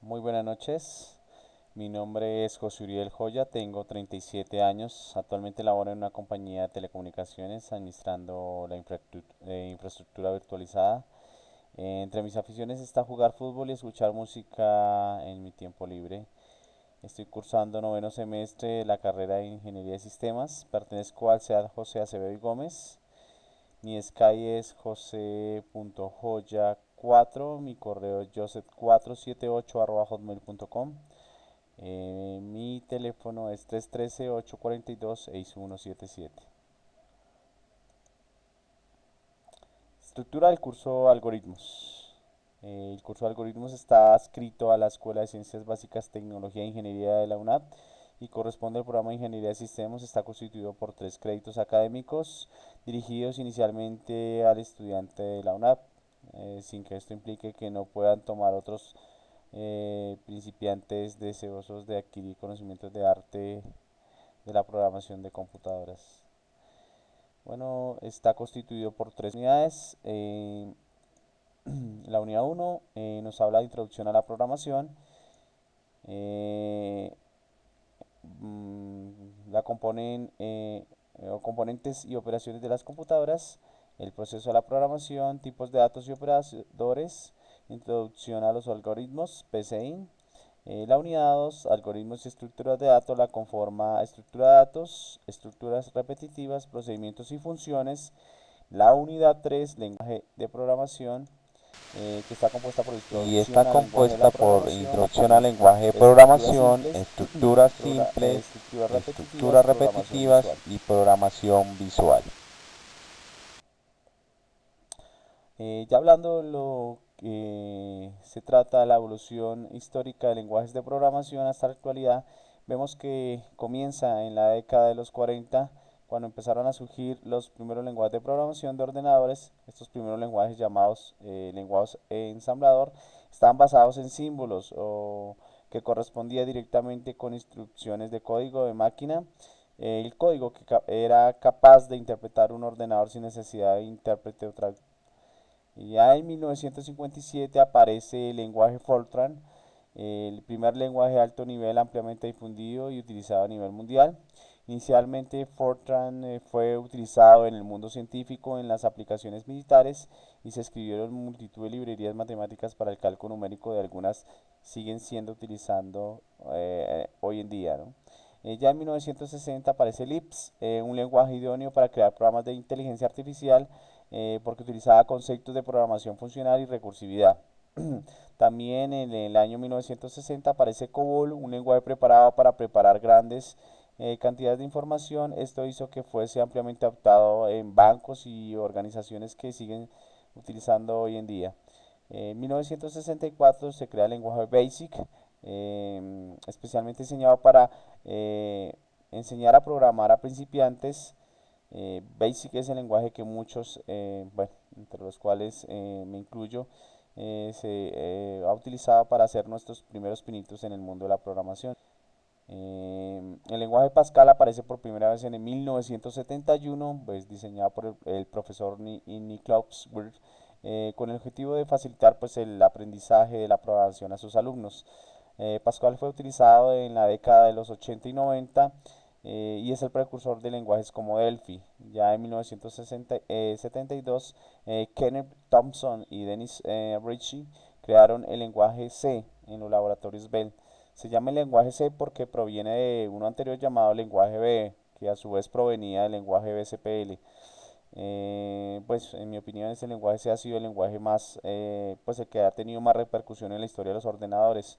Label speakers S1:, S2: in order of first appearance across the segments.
S1: Muy buenas noches. Mi nombre es José Uriel Joya, tengo 37 años. Actualmente laboro en una compañía de telecomunicaciones administrando la infraestructura virtualizada. Entre mis aficiones está jugar fútbol y escuchar música en mi tiempo libre. Estoy cursando noveno semestre de la carrera de Ingeniería de Sistemas. Pertenezco al SEAD José Acevedo y Gómez. Mi Sky es jose.joya4. Mi correo es joseph478@hotmail.com. Mi teléfono es 313-842-6177. Estructura del curso Algoritmos. El curso de Algoritmos está adscrito a la Escuela de Ciencias Básicas, Tecnología e Ingeniería de la UNAD y corresponde al programa de Ingeniería de Sistemas. Está constituido por 3 créditos académicos dirigidos inicialmente al estudiante de la UNAD, sin que esto implique que no puedan tomar otros principiantes deseosos de adquirir conocimientos de arte de la programación de computadoras. Bueno, está constituido por 3 unidades. La unidad 1 nos habla de introducción a la programación. Eh, la componen componentes y operaciones de las computadoras, el proceso de la programación, tipos de datos y operadores, introducción a los algoritmos, PCI. La unidad 2, algoritmos y estructuras de datos, la conforma estructura de datos, estructuras repetitivas, procedimientos y funciones. La unidad 3, lenguaje de programación, que está compuesta por
S2: Y está
S1: introducción al lenguaje de la
S2: compuesta por
S1: programación,
S2: introducción al lenguaje de
S1: estructuras
S2: programación,
S1: simples,
S2: estructuras simples,
S1: estructuras repetitivas,
S2: estructuras
S1: programación
S2: repetitivas
S1: visual.
S2: y programación visual.
S1: Ya hablando de lo que se trata de la evolución histórica de lenguajes de programación hasta la actualidad, vemos que comienza en la década de los 40, cuando empezaron a surgir los primeros lenguajes de programación de ordenadores. Estos primeros lenguajes llamados lenguajes ensamblador estaban basados en símbolos o que correspondía directamente con instrucciones de código de máquina. El código que era capaz de interpretar un ordenador sin necesidad de intérprete o traductor. Y ya en 1957 aparece el lenguaje Fortran, el primer lenguaje de alto nivel ampliamente difundido y utilizado a nivel mundial. Inicialmente Fortran fue utilizado en el mundo científico, en las aplicaciones militares y se escribieron multitud de librerías matemáticas para el cálculo numérico, de algunas siguen siendo utilizando hoy en día, ¿no? Ya en 1960 aparece Lisp, un lenguaje idóneo para crear programas de inteligencia artificial, porque utilizaba conceptos de programación funcional y recursividad. También en el año 1960 aparece COBOL, un lenguaje preparado para preparar grandes cantidades de información. Esto hizo que fuese ampliamente adoptado en bancos y organizaciones que siguen utilizando hoy en día. En 1964 se crea el lenguaje BASIC, especialmente diseñado para eh, enseñar a programar a principiantes. BASIC es el lenguaje que muchos, bueno, entre los cuales me incluyo, se ha utilizado para hacer nuestros primeros pinitos en el mundo de la programación. El lenguaje Pascal aparece por primera vez en el 1971, pues diseñado por el profesor Niklaus Wirth, con el objetivo de facilitar pues, el aprendizaje de la programación a sus alumnos. Pascal fue utilizado en la década de los 80 y 90, y es el precursor de lenguajes como Delphi. Ya en 1972, Kenneth Thompson y Dennis Ritchie crearon el lenguaje C en los laboratorios Bell. Se llama el lenguaje C porque proviene de uno anterior llamado lenguaje B, que a su vez provenía del lenguaje BCPL. Pues en mi opinión ese lenguaje C ha sido el lenguaje más, pues el que ha tenido más repercusión en la historia de los ordenadores.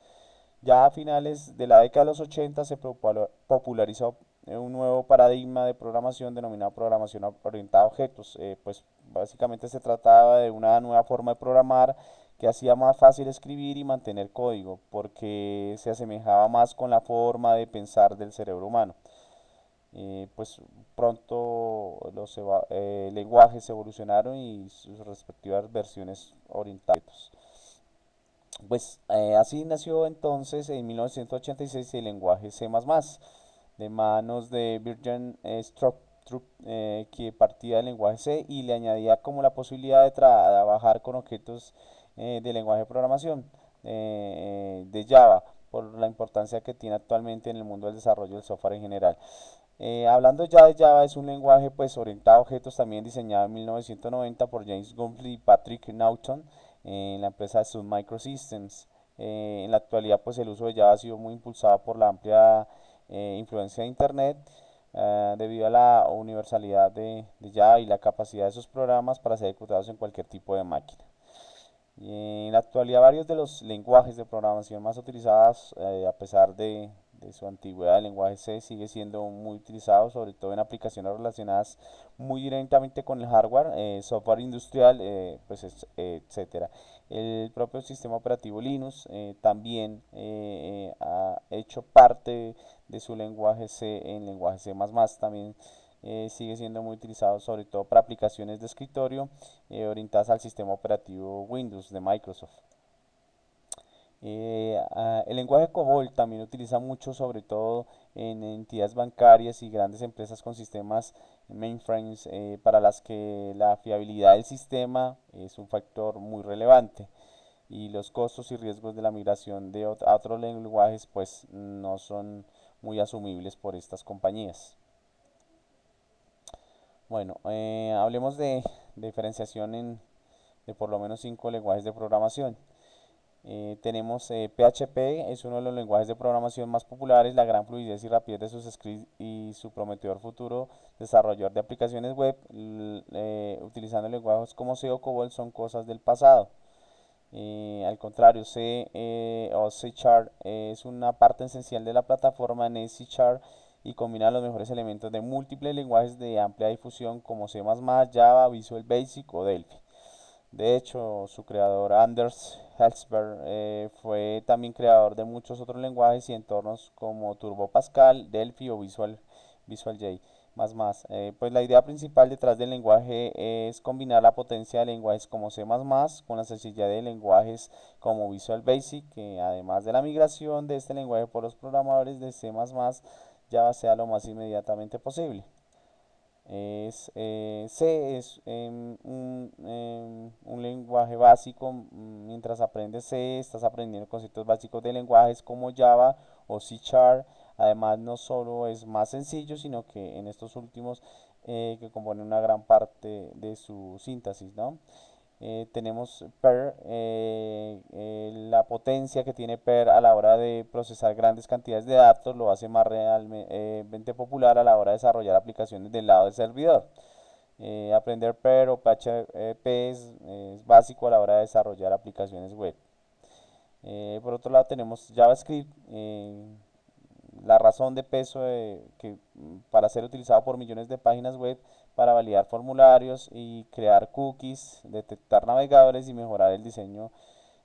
S1: Ya a finales de la década de los 80 se popularizó un nuevo paradigma de programación denominado programación orientada a objetos. Pues básicamente se trataba de una nueva forma de programar que hacía más fácil escribir y mantener código, porque se asemejaba más con la forma de pensar del cerebro humano. Pues pronto los lenguajes evolucionaron y sus respectivas versiones orientadas. Pues así nació entonces en 1986 el lenguaje C++, de manos de Virgin Structure, que partía del lenguaje C y le añadía como la posibilidad de trabajar con objetos de lenguaje de programación. de Java, por la importancia que tiene actualmente en el mundo del desarrollo del software en general. Hablando ya de Java, es un lenguaje pues orientado a objetos también diseñado en 1990 por James Gumpley y Patrick Naughton en la empresa Sun Microsystems. En la actualidad pues el uso de Java ha sido muy impulsado por la amplia influencia de Internet debido a la universalidad de Java y la capacidad de sus programas para ser ejecutados en cualquier tipo de máquina. Y en la actualidad varios de los lenguajes de programación más utilizados, a pesar de su antigüedad, el lenguaje C sigue siendo muy utilizado, sobre todo en aplicaciones relacionadas muy directamente con el hardware, software industrial, etcétera. El propio sistema operativo Linux también ha hecho parte de su lenguaje C en lenguaje C++, también sigue siendo muy utilizado sobre todo para aplicaciones de escritorio orientadas al sistema operativo Windows de Microsoft. El lenguaje COBOL también utiliza mucho, sobre todo en entidades bancarias y grandes empresas con sistemas mainframes para las que la fiabilidad del sistema es un factor muy relevante y los costos y riesgos de la migración a otros lenguajes pues no son muy asumibles por estas compañías. Bueno, hablemos de diferenciación de por lo menos 5 lenguajes de programación. Tenemos PHP, es uno de los lenguajes de programación más populares, la gran fluidez y rapidez de sus scripts y su prometedor futuro desarrollador de aplicaciones web, utilizando lenguajes como C o COBOL son cosas del pasado. Al contrario, C o C Sharp es una parte esencial de la plataforma en C Sharp y combina los mejores elementos de múltiples lenguajes de amplia difusión como C++, Java, Visual Basic o Delphi. De hecho, su creador Anders Helsberg fue también creador de muchos otros lenguajes y entornos como Turbo Pascal, Delphi o Visual J. Pues la idea principal detrás del lenguaje es combinar la potencia de lenguajes como C++ con la sencillez de lenguajes como Visual Basic, que además de la migración de este lenguaje por los programadores de C++, Java sea lo más inmediatamente posible. C es un lenguaje básico. Mientras aprendes C, estás aprendiendo conceptos básicos de lenguajes como Java o C Sharp. Además, no solo es más sencillo, sino que en estos últimos que componen una gran parte de su síntesis, ¿no? Tenemos PER, la potencia que tiene PER a la hora de procesar grandes cantidades de datos lo hace más realmente popular a la hora de desarrollar aplicaciones del lado del servidor. Aprender PER o PHP es básico a la hora de desarrollar aplicaciones web. Por otro lado tenemos JavaScript, la razón de peso para ser utilizado por millones de páginas web para validar formularios y crear cookies, detectar navegadores y mejorar el diseño.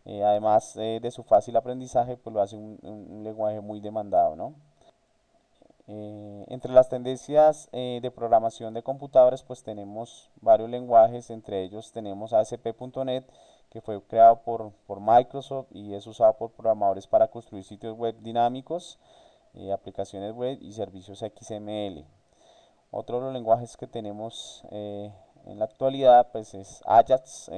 S1: Además de su fácil aprendizaje, pues lo hace un lenguaje muy demandado, ¿no? Entre las tendencias de programación de computadores, pues tenemos varios lenguajes, entre ellos tenemos ASP.NET, que fue creado por Microsoft y es usado por programadores para construir sitios web dinámicos, aplicaciones web y servicios XML. Otro de los lenguajes que tenemos en la actualidad pues es Ajax,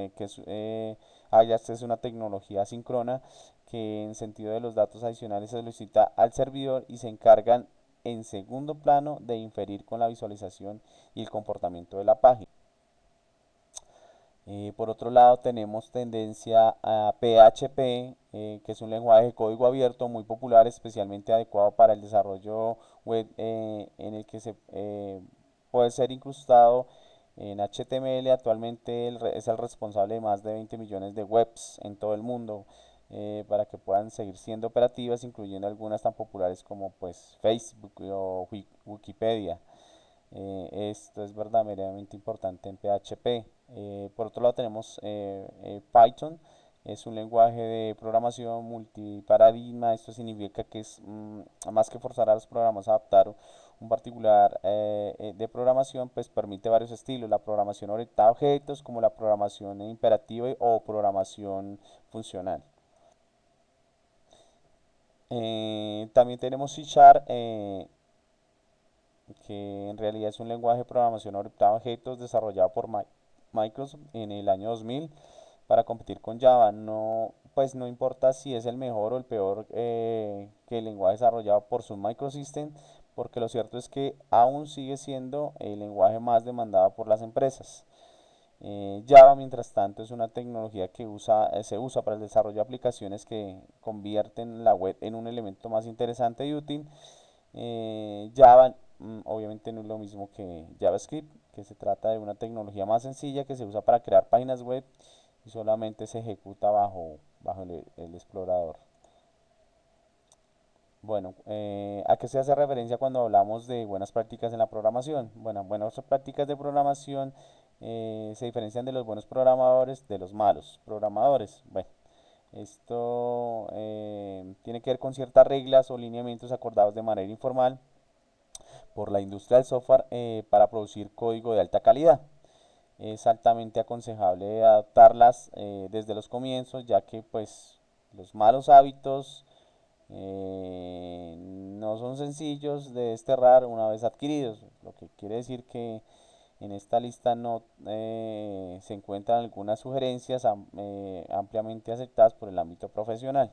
S1: Ajax es una tecnología asíncrona que en sentido de los datos adicionales se solicita al servidor y se encargan en segundo plano de inferir con la visualización y el comportamiento de la página. Por otro lado tenemos tendencia a PHP, que es un lenguaje de código abierto muy popular, especialmente adecuado para el desarrollo web en el que se puede ser incrustado en HTML. Actualmente es el responsable de más de 20 millones de webs en todo el mundo para que puedan seguir siendo operativas, incluyendo algunas tan populares como pues Facebook o Wikipedia. Esto es verdaderamente importante en PHP. Por otro lado tenemos Python, es un lenguaje de programación multiparadigma. Esto significa que es más que forzar a los programas a adaptar un particular de programación, pues permite varios estilos, la programación orientada a objetos como la programación imperativa o programación funcional. También tenemos C Sharp, que en realidad es un lenguaje de programación orientado a objetos desarrollado por Microsoft en el año 2000 para competir con Java. No pues no importa si es el mejor o el peor que el lenguaje desarrollado por Sun Microsystem, porque lo cierto es que aún sigue siendo el lenguaje más demandado por las empresas. Java, mientras tanto, es una tecnología que se usa para el desarrollo de aplicaciones que convierten la web en un elemento más interesante y útil. Java obviamente no es lo mismo que JavaScript, que se trata de una tecnología más sencilla que se usa para crear páginas web y solamente se ejecuta bajo el explorador. Bueno, ¿a qué se hace referencia cuando hablamos de buenas prácticas en la programación? Bueno, buenas prácticas de programación se diferencian de los buenos programadores de los malos programadores. Bueno, esto tiene que ver con ciertas reglas o lineamientos acordados de manera informal por la industria del software para producir código de alta calidad. Es altamente aconsejable adaptarlas desde los comienzos, ya que pues los malos hábitos no son sencillos de desterrar una vez adquiridos, lo que quiere decir que en esta lista no se encuentran algunas sugerencias ampliamente aceptadas por el ámbito profesional.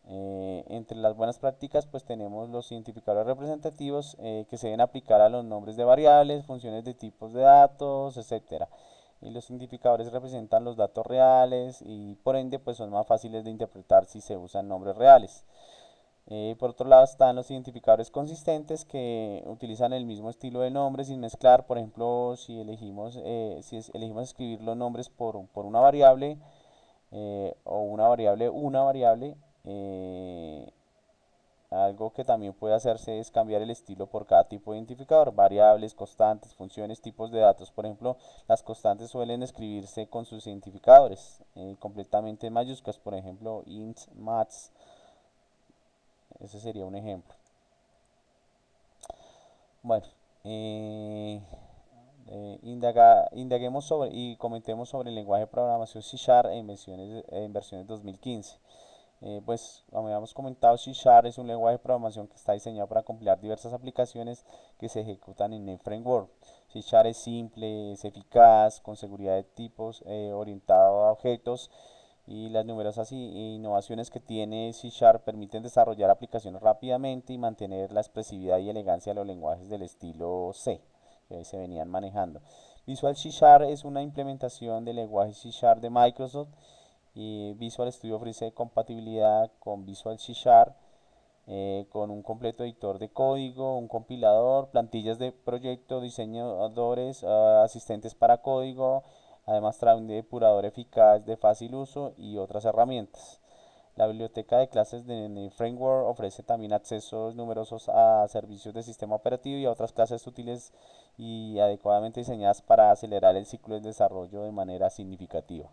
S1: Entre las buenas prácticas pues tenemos los identificadores representativos que se deben aplicar a los nombres de variables, funciones de tipos de datos, etcétera. Y los identificadores representan los datos reales y por ende pues son más fáciles de interpretar si se usan nombres reales. Por otro lado están los identificadores consistentes que utilizan el mismo estilo de nombre sin mezclar. Por ejemplo, si elegimos escribir los nombres por una variable o una variable, algo que también puede hacerse es cambiar el estilo por cada tipo de identificador, variables, constantes, funciones, tipos de datos. Por ejemplo, las constantes suelen escribirse con sus identificadores completamente en mayúsculas, por ejemplo, int, maths, ese sería un ejemplo. Bueno, eh, indaguemos sobre y comentemos sobre el lenguaje de programación C Sharp en versiones 2015. Pues como habíamos comentado, C Sharp es un lenguaje de programación que está diseñado para compilar diversas aplicaciones que se ejecutan en el framework. C Sharp es simple, es eficaz, con seguridad de tipos, orientado a objetos y las numerosas innovaciones que tiene C Sharp permiten desarrollar aplicaciones rápidamente y mantener la expresividad y elegancia de los lenguajes del estilo C que hoy se venían manejando. Visual C Sharp es una implementación del lenguaje C Sharp de Microsoft y Visual Studio ofrece compatibilidad con Visual C Sharp con un completo editor de código, un compilador, plantillas de proyecto, diseñadores, asistentes para código, además trae un depurador eficaz de fácil uso y otras herramientas. La biblioteca de clases de Framework ofrece también accesos numerosos a servicios de sistema operativo y a otras clases útiles y adecuadamente diseñadas para acelerar el ciclo de desarrollo de manera significativa.